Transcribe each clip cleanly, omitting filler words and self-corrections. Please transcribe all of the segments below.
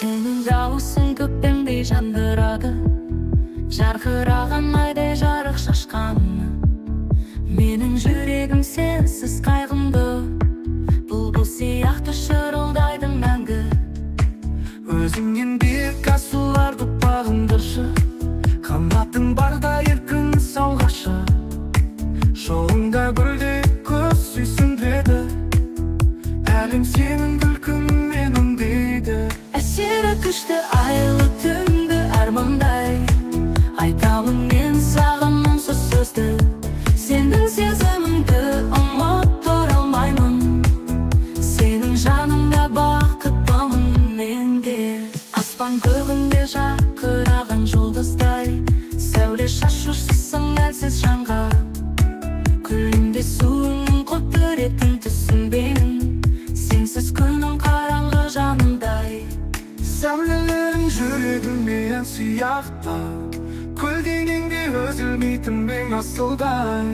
Сенің дауысың көкпеңдей жандырады, жарқыраған айдай жарық шашқаны. Менің жүрегім сенсіз қайғымды, бұлбұл сияқты шырылдайды мәңгі. Өзіңнен биік асуларды бағындыршы, қанатың барда еркін салғашы. Жолыңда гүлдей көз сүйсіндіреді, әлем сенің күлкіңмен үндейді. Әсері күшті айлы түнді армандай, айтамын мен саған мұңсыз сөзді. Сенің сезіміңді ұмыттыра алмаймын, сенің жаныңда бақыттымын мен де. Аспан көгінде жарқыраған жұлдыздай, сәуле шашушысың әлсіз жанға. Күлімде суыңның құдіретін түсінбеймін, сенсіз күнің қараңғы жанымдай. Сәулелерің жүрегіме ән сияқты, көлденеңде үзілмейтін мен асылдай.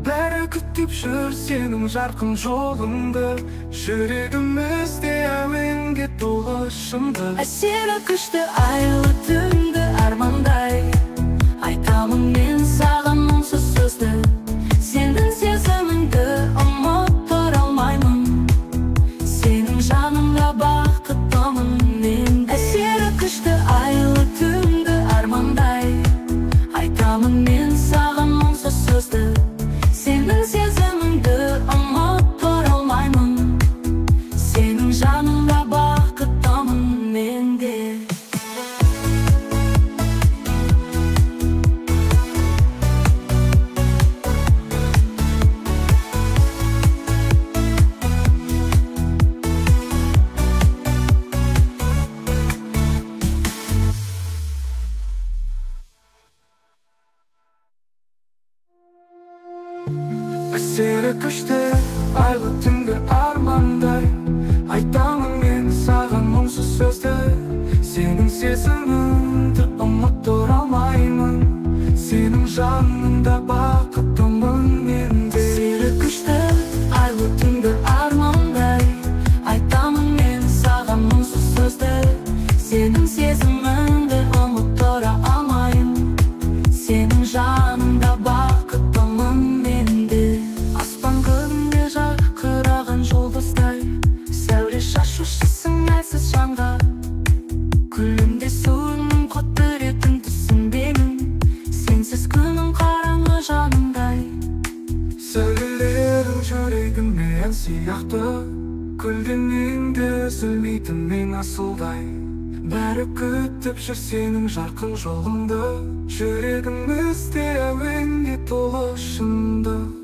Бәрі күтіп жүр сенің жарқын жолыңды, жүрегімізде әуенге толы шындық. Әсері күшті айлы түнді армандай, айтамын мен саған мұңсыз сөзді. Сенің сезіміңді ұмыттыра алмаймын, сенің жаныңда бақыттымын мен. Әсері күшті айлы түнді армандай, айтамын мен саған мұңсыз сөзді. Сенің сезіміңді ұмыттыра алмаймын, сенің жаныңда бақыттымын мен де. Әсері күшті айлы түнгі армандай, айтамын мен саған мұңсыз сөзді. Сенің сезіміңді ұмыттыра алмаймын, сенің жаныңда бақыттымын мен де. Әсері күшті айлы түнгі армандай, айтамын мен саған мұңсыз сөзді. Сенің сезіміңді ұмыттыра алмаймын, сенің жаныңда бақыттымын мен де. Аспан көгінде жарқыраған жұлдыздай, сәуле шашушысың әлсіз жанға. Күлімде суыңның құдіретін түсінбеймін, сенсіз күнің қараңғы жанымдай. Сәулелерің жүрегіме ән сияқты, көлденеңде үзілмейтін мен асылдай. Бәрі күтіп жүр сенің жарқын жолыңды, жүрегімізде әуенге толы шындық.